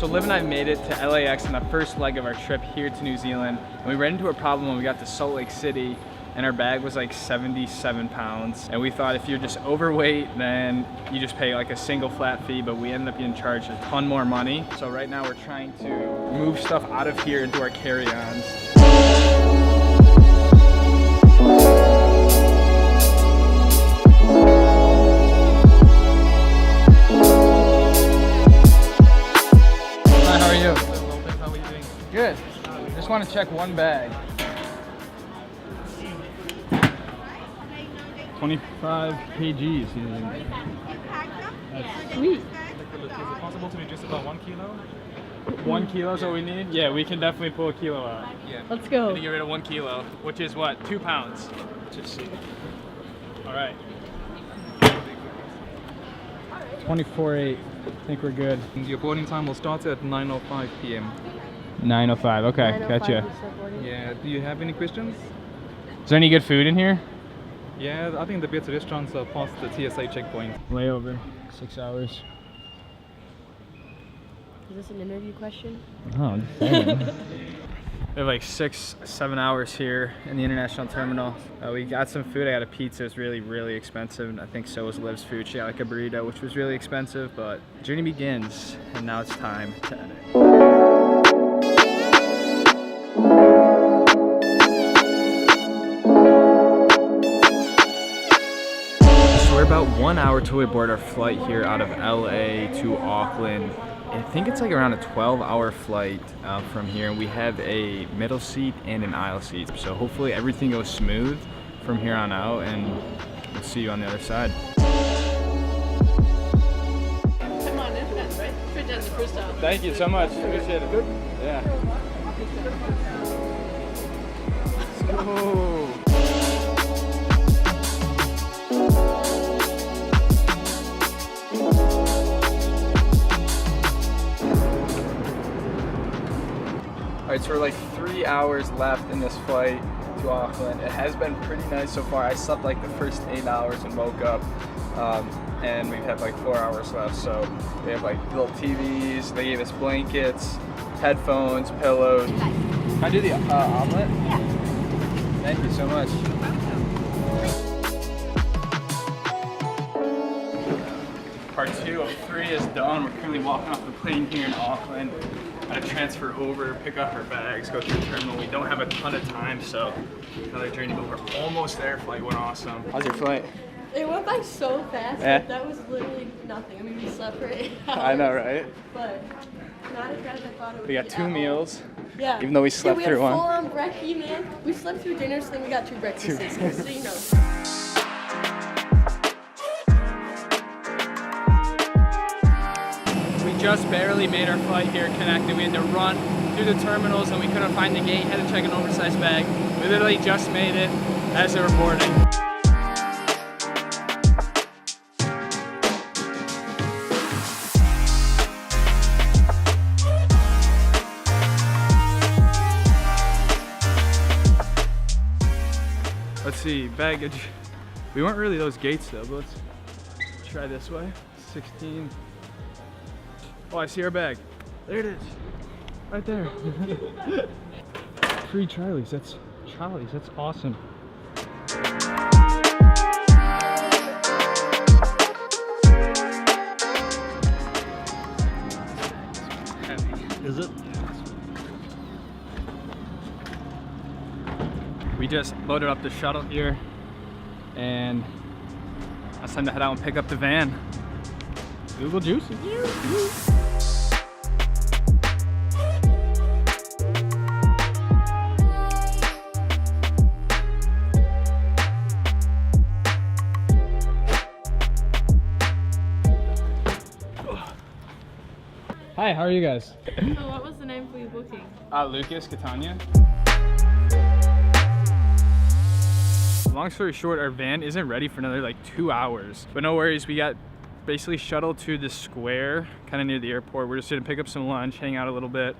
So Liv and I made it to LAX on the first leg of our trip here to New Zealand, and we ran into a problem when we got to Salt Lake City, and our bag was like 77 pounds. And we thought if you're just overweight, then you just pay like a single flat fee, but we ended up getting charged a ton more money. So right now we're trying to move stuff out of here into our carry-ons. Good. Just want to check one bag. 25 kgs. That's sweet. Is it possible to reduce about 1 kilo? 1 kilo is what we need? Yeah, we can definitely pull a kilo out. Yeah. Let's go. To get rid of 1 kilo, which is what? 2 pounds. Let's see. All right. 24.8. I think we're good. Your boarding time will start at 9:05 p.m. 9:05. Okay, 9:05 gotcha. we start boarding. Yeah. Do you have any questions? Is there any good food in here? Yeah, I think the better restaurants are past the TSA checkpoint. Layover, 6 hours. Is this an interview question? Oh, damn. We have like 6-7 hours here in the international terminal. We got some food. I got a pizza. It's really, really expensive. And I think so was Liv's food. She got like a burrito, which was really expensive. But journey begins, and now it's time to edit. We're about 1 hour till we board our flight here out of LA to Auckland. I think it's like around a 12-hour flight from here, and we have a middle seat and an aisle seat. So hopefully everything goes smooth from here on out, and we'll see you on the other side. Come on, that's right. Fit down the first time. Thank you so much. Appreciate it. Yeah. Let's go. Alright, so we're like 3 hours left in this flight to Auckland. It has been pretty nice so far. I slept like the first 8 hours and woke up, and we've had like 4 hours left. So we have like little TVs, they gave us blankets, headphones, pillows. Can I do the omelet? Yeah. Thank you so much. Part 2 of 3 is done. We're currently walking off the plane here in Auckland. Gotta transfer over, pick up our bags, go through the terminal. We don't have a ton of time, so another journey, but we're almost there. Flight went awesome. How's your flight? It went by so fast. Yeah. Like, that was literally nothing. I mean, we slept for 8 hours. I know, right? But not as bad as I thought it would be. We got 2 meals. Yeah. Even though we slept through one. We had full-on brekkie, man. We slept through dinner, so then we got 2 breakfasts. So you know. We just barely made our flight here connected. We had to run through the terminals and we couldn't find the gate. Had to check an oversized bag. We literally just made it as they were boarding. Let's see, baggage. We weren't really those gates though, but let's try this way. 16. Oh, I see our bag. There it is. Right there. Free Charlies. That's awesome. Is it? We just loaded up the shuttle here, and it's time to head out and pick up the van. Google Juicy. Hi, how are you guys? Oh, what was the name for your booking? Lucas, Catania. Long story short, our van isn't ready for another like 2 hours. But no worries, we got basically shuttled to the square, kind of near the airport. We're just gonna pick up some lunch, hang out a little bit,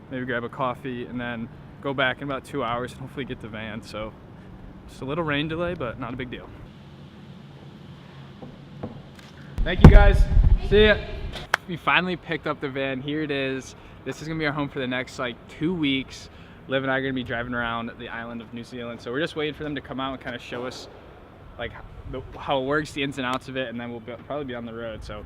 maybe grab a coffee, and then go back in about 2 hours and hopefully get the van. So just a little rain delay, but not a big deal. Thank you guys. See ya. we finally picked up the van. Here it is. This is gonna be our home for the next like 2 weeks. Liv and I are gonna be driving around the island of New Zealand. So we're just waiting for them to come out and kind of show us like how it works, the ins and outs of it, and then we'll probably be on the road. So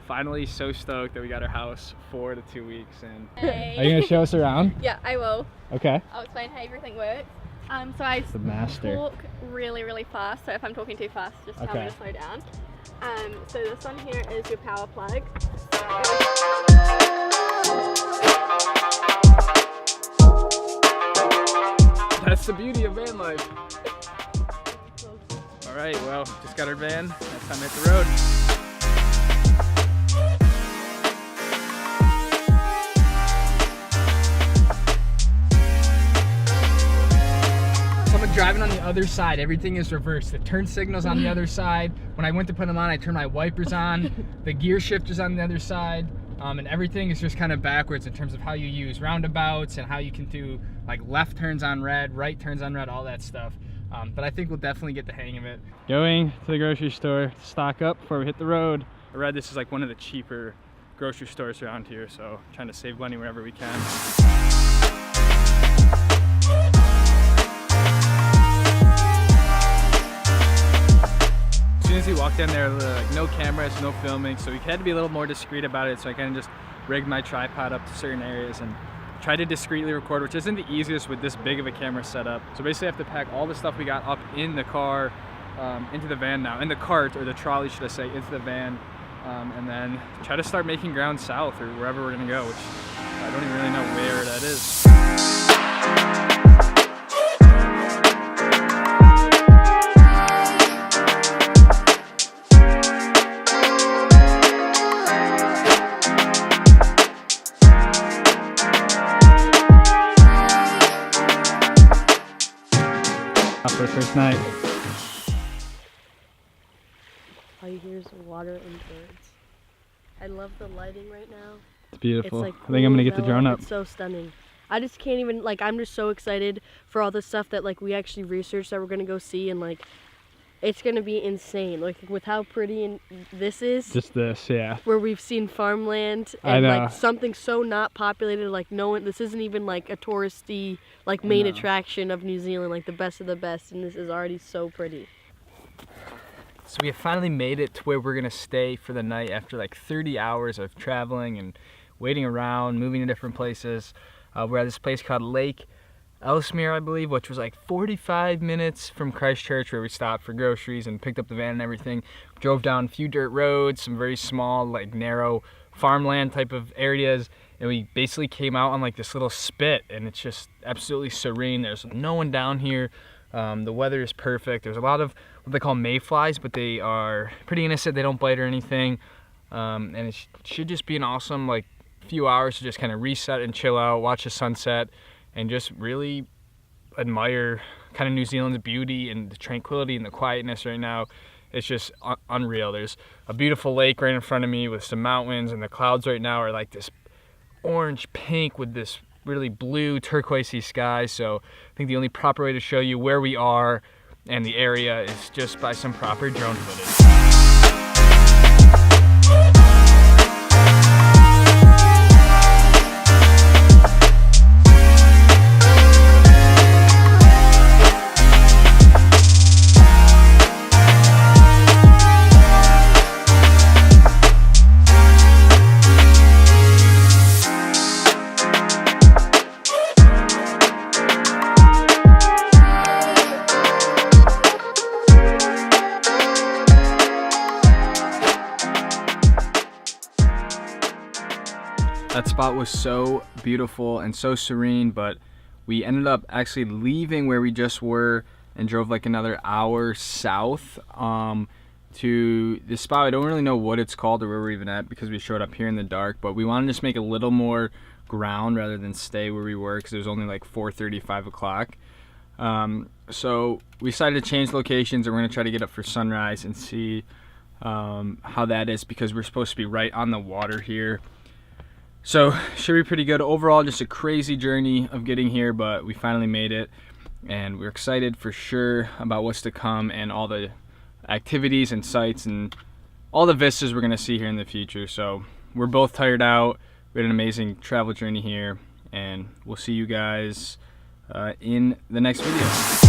finally, so stoked that we got our house for the 2 weeks. And Hey. are you gonna show us around? Yeah, I will. Okay. I'll explain how everything works. So I The master. talk really fast, so if I'm talking too fast, just tell me to slow down. So this one here is your power plug. That's the beauty of van life. All right, well, just got our van. Next time hit the road. So I'm driving on the other side. Everything is reversed. The turn signal's on the other side. When I went to put them on, I turned my wipers on. The gear shifter's on the other side. And everything is just kind of backwards in terms of how you use roundabouts and how you can do like left turns on red, right turns on red, all that stuff. But I think we'll definitely get the hang of it. Going to the grocery store to stock up before we hit the road. I read this is like one of the cheaper grocery stores around here, so trying to save money wherever we can. As soon as we walked in there, like no cameras, no filming, so we had to be a little more discreet about it. So I kind of just rigged my tripod up to certain areas and tried to discreetly record, which isn't the easiest with this big of a camera setup. So basically I have to pack all the stuff we got up in the car, into the van now, in the cart, or the trolley should I say, into the van, and then try to start making ground south or wherever we're gonna go, which I don't even really know where that is. For the first night. All you hear is water and birds. I love the lighting right now. It's beautiful. It's like I think I'm gonna get the cool drone mellow. up. It's so stunning. I just can't even, like, I'm just so excited for all the stuff that like we actually researched that we're gonna go see, and like it's gonna be insane. Like with how pretty and this is. Just this, yeah. Where we've seen farmland I and know. like something so not populated, like no one, this isn't even like a touristy like main attraction of New Zealand, like the best of the best, and this is already so pretty. So we have finally made it to where we're gonna stay for the night after like 30 hours of traveling and waiting around, moving to different places. We're at this place called Lake Ellesmere, I believe, which was like 45 minutes from Christchurch, where we stopped for groceries and picked up the van and everything. Drove down a few dirt roads, some very small, like narrow farmland type of areas, and we basically came out on like this little spit, and it's just absolutely serene. There's no one down here. The weather is perfect. There's a lot of what they call mayflies, but they are pretty innocent. They don't bite or anything, and it should just be an awesome like few hours to just kind of reset and chill out, watch the sunset, and just really admire kind of New Zealand's beauty and the tranquility and the quietness right now. It's just unreal. There's a beautiful lake right in front of me with some mountains, and the clouds right now are like this orange pink with this really blue turquoisey sky. So I think the only proper way to show you where we are and the area is just by some proper drone footage. That spot was so beautiful and so serene, but we ended up actually leaving where we just were and drove like another hour south to this spot. I don't really know what it's called or where we're even at because we showed up here in the dark, but we wanted to just make a little more ground rather than stay where we were because it was only like 4:30, 5 o'clock. So we decided to change locations, and we're gonna try to get up for sunrise and see how that is, because we're supposed to be right on the water here. So should be pretty good. Overall, just a crazy journey of getting here, but we finally made it, and we're excited for sure about what's to come and all the activities and sights and all the vistas we're gonna see here in the future. So we're both tired out. We had an amazing travel journey here, and we'll see you guys in the next video.